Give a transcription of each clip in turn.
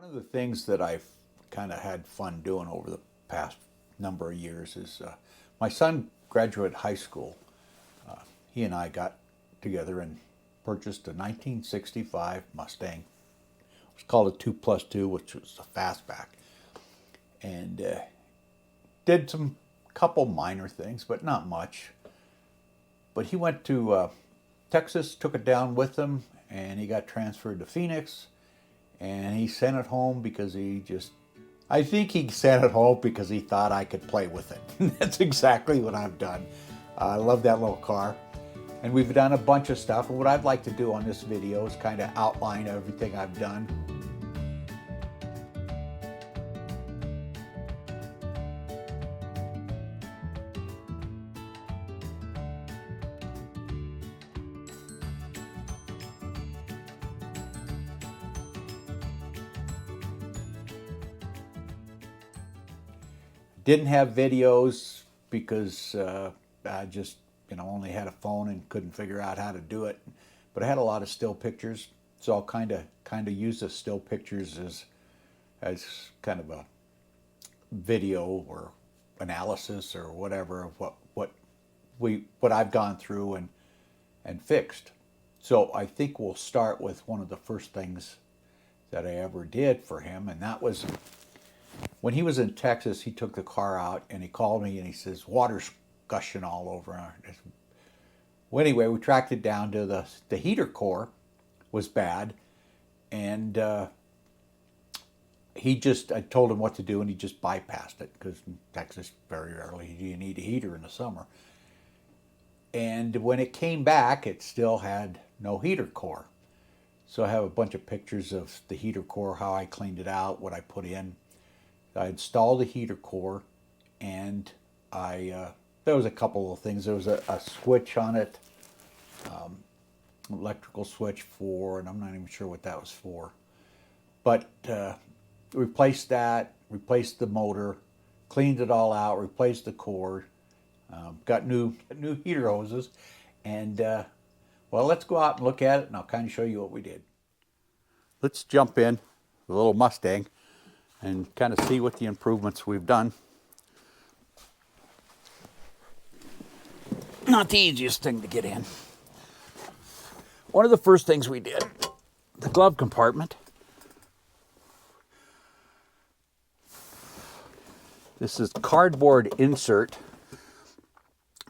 One of the things that I've kind of had fun doing over the past number of years is my son graduated high school. He and I got together and purchased a 1965 Mustang. It was called a 2+2, which was a fastback. And did some couple minor things, but not much. But he went to Texas, took it down with him, and he got transferred to Phoenix. And he sent it home because I think he sent it home because he thought I could play with it. That's exactly what I've done. I love that little car. And we've done a bunch of stuff. And what I'd like to do on this video is kind of outline everything I've done. Didn't have videos because I just only had a phone and couldn't figure out how to do it. But I had a lot of still pictures, so I'll kind of use the still pictures as kind of a video or analysis or whatever of what I've gone through and fixed. So I think we'll start with one of the first things that I ever did for him, and that was when he was in Texas. He took the car out and he called me and he says, water's gushing all over. Well, anyway, we tracked it down to the heater core was bad. And I told him what to do and he just bypassed it because in Texas, very rarely do you need a heater in the summer. And when it came back, it still had no heater core. So I have a bunch of pictures of the heater core, how I cleaned it out, what I put in. I installed the heater core, and there was a couple of things. There was a switch on it, electrical switch for, and I'm not even sure what that was for. But replaced that, replaced the motor, cleaned it all out, replaced the core, got new heater hoses, and well, let's go out and look at it, and I'll kind of show you what we did. Let's jump in the little Mustang and kind of see what the improvements we've done. Not the easiest thing to get in. One of the first things we did, the glove compartment. This is cardboard insert,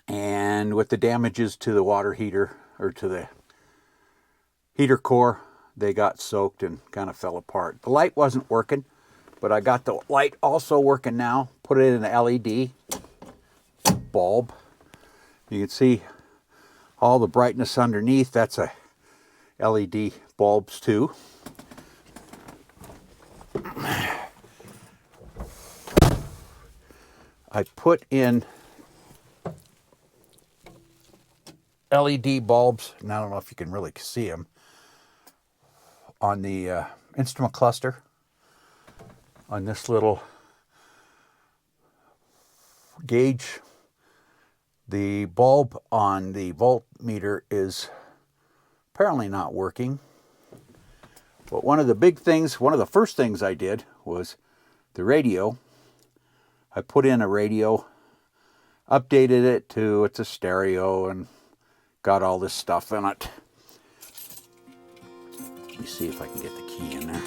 and with the damages to the water heater, or to the heater core, they got soaked and kind of fell apart. The light wasn't working, but I got the light also working now. Put it in an LED bulb. You can see all the brightness underneath. That's a LED bulbs too. I put in LED bulbs, and I don't know if you can really see them, on the instrument cluster. On this little gauge, the bulb on the voltmeter is apparently not working. But one of the first things I did was the radio. I put in a radio, updated it to it's a stereo, and got all this stuff in it. Let me see if I can get the key in there.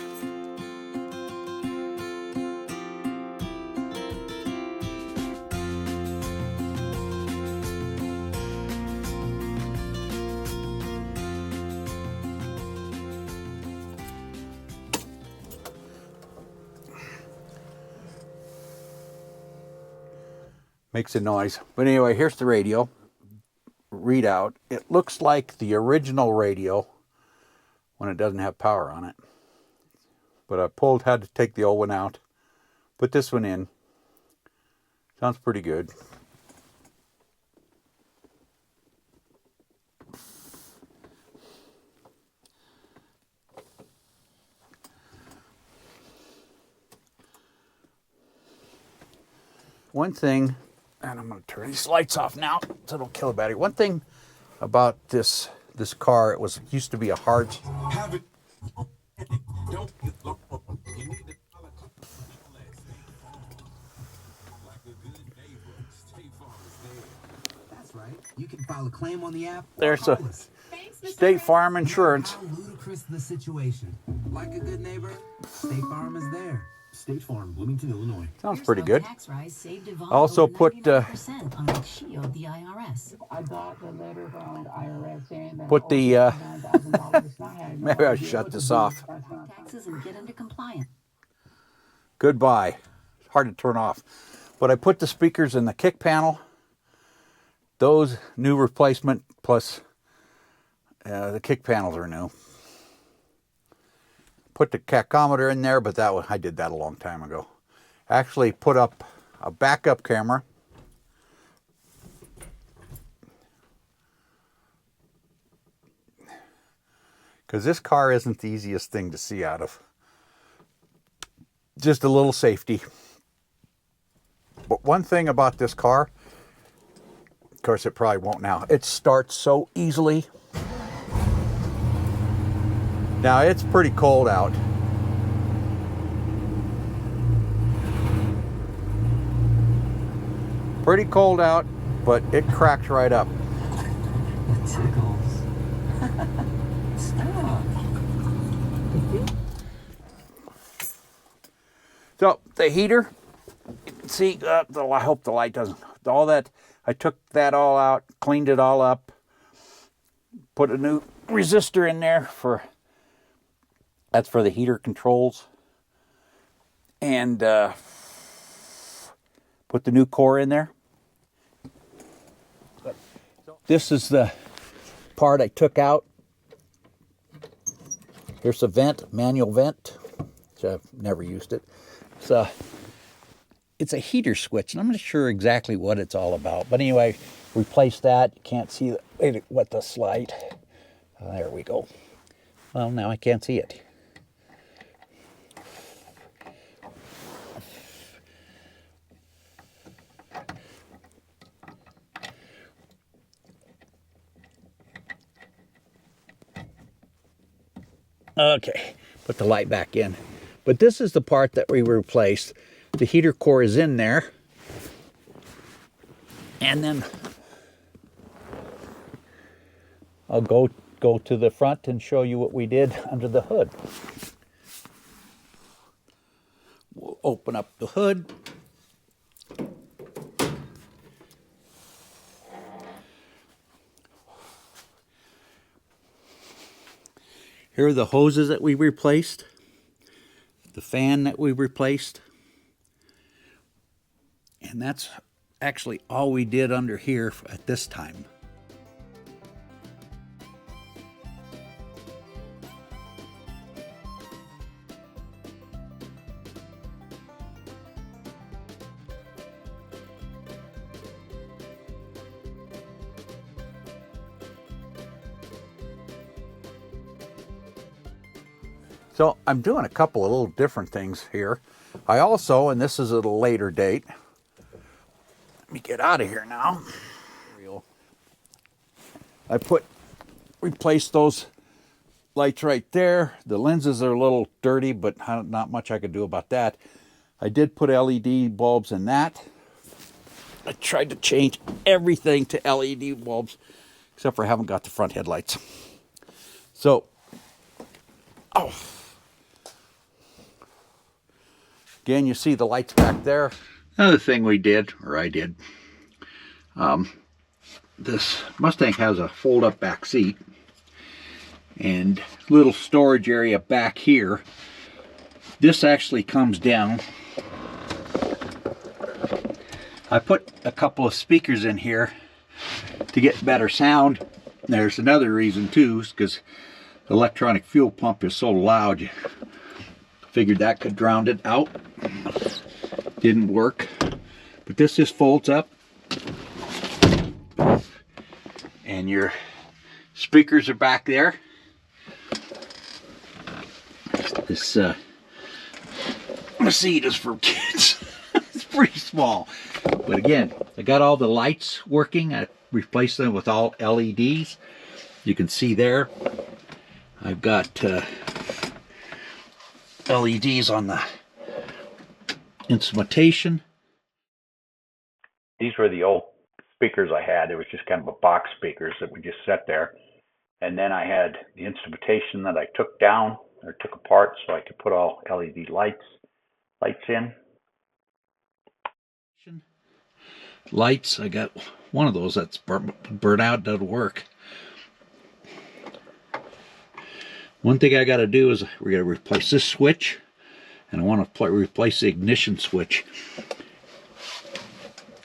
Makes a noise. But anyway, here's the radio readout. It looks like the original radio when it doesn't have power on it. But I had to take the old one out, put this one in. Sounds pretty good. One thing, and I'm going to turn these lights off now so it'll kill the battery. One thing about this car, it used to be a hard. file a claim on the app. There's a State Farm Insurance. How ludicrous the situation. Like a good neighbor, State Farm is there. State Farm, Bloomington, Illinois. Sounds pretty good. Also put I got the letter from the IRS saying that put the $9,000 maybe I shut this off. Taxes and get into compliance. Goodbye. It's hard to turn off. But I put the speakers in the kick panel. Those new replacement plus the kick panels are new. Put the tachometer in there, but I did that a long time ago. Actually put up a backup camera. Because this car isn't the easiest thing to see out of. Just a little safety. But one thing about this car, of course it probably won't now, it starts so easily. Now it's pretty cold out. Pretty cold out, but it cracks right up. It tickles. Stop. So the heater, you can see, I hope the light doesn't, all that, I took that all out, cleaned it all up, put a new resistor in there that's for the heater controls, and put the new core in there. This is the part I took out. Here's a vent, manual vent, which I've never used it. It's a heater switch, and I'm not sure exactly what it's all about. But anyway, replace that. You can't see what the slide. There we go. Well, now I can't see it. Okay, put the light back in. But this is the part that we replaced. The heater core is in there. And then I'll go to the front and show you what we did under the hood. We'll open up the hood. Here are the hoses that we replaced, the fan that we replaced, and that's actually all we did under here at this time. So I'm doing a couple of little different things here. I also, and this is at a later date, let me get out of here now. I replaced those lights right there. The lenses are a little dirty, but not much I could do about that. I did put LED bulbs in that. I tried to change everything to LED bulbs, except for I haven't got the front headlights. So, again, you see the lights back there. Another thing we did, or I did, this Mustang has a fold-up back seat and little storage area back here. This actually comes down. I put a couple of speakers in here to get better sound. There's another reason too, because the electronic fuel pump is so loud. You figured that could drown it out. Didn't work. But this just folds up. And your speakers are back there. This seat is for kids. It's pretty small. But again, I got all the lights working. I replaced them with all LEDs. You can see there. I've got LEDs on the instrumentation. These were the old speakers I had. It was just kind of a box speakers that would just sit there. And then I had the instrumentation that I took down or took apart so I could put all LED lights in. Lights, I got one of those that's burnt out, doesn't work. One thing I got to do is we're going to replace this switch, and I want to replace the ignition switch.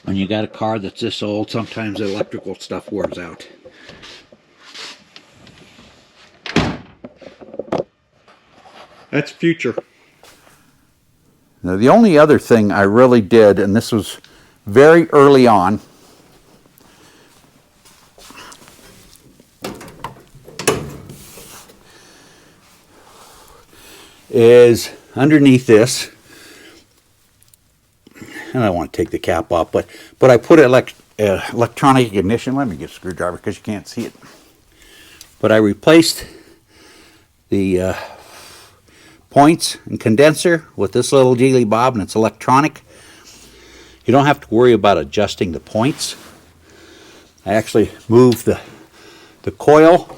When you got a car that's this old, sometimes the electrical stuff wears out. That's future. Now, the only other thing I really did, and this was very early on, is underneath this, and I don't want to take the cap off, but I put electronic ignition. Let me get a screwdriver because you can't see it. But I replaced the points and condenser with this little dealy bob, and it's electronic. You don't have to worry about adjusting the points. I actually moved the coil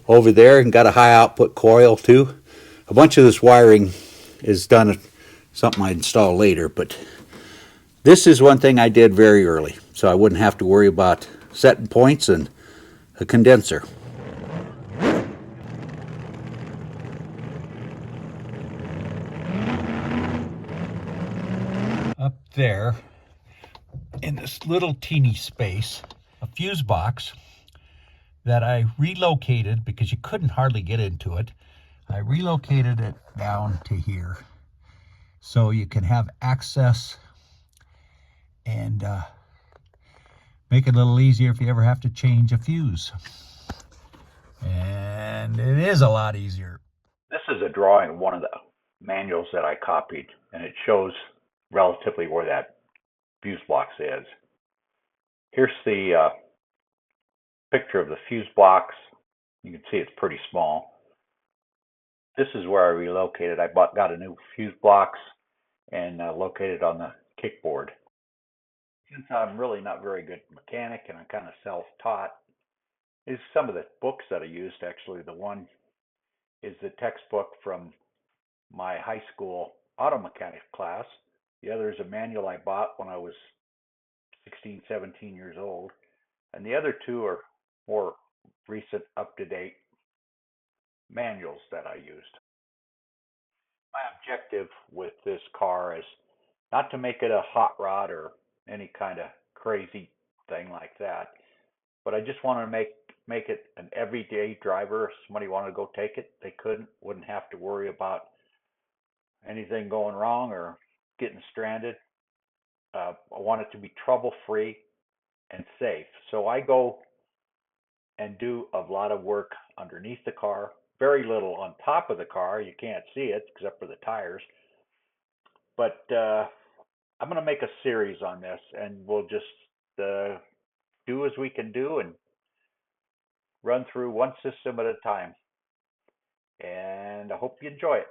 over there and got a high output coil too. A bunch of this wiring is done, something I install later, but this is one thing I did very early, so I wouldn't have to worry about setting points and a condenser. Up there, in this little teeny space, a fuse box that I relocated because you couldn't hardly get into it. I relocated it down to here so you can have access and make it a little easier if you ever have to change a fuse. And it is a lot easier. This is a drawing of one of the manuals that I copied, and it shows relatively where that fuse box is. Here's the picture of the fuse box. You can see it's pretty small. This is where I relocated. I got a new fuse box and located on the kickboard. Since I'm really not very good mechanic and I'm kind of self-taught, is some of the books that I used. Actually, the one is the textbook from my high school auto mechanics class. The other is a manual I bought when I was 16, 17 years old. And the other two are more recent, up-to-date manuals that I used. My objective with this car is not to make it a hot rod or any kind of crazy thing like that, but I just want to make it an everyday driver. If somebody wanted to go take it, they wouldn't have to worry about anything going wrong or getting stranded. I want it to be trouble-free and safe. So I go and do a lot of work underneath the car, very little on top of the car. You can't see it except for the tires. But I'm going to make a series on this, and we'll just do as we can do and run through one system at a time. And I hope you enjoy it.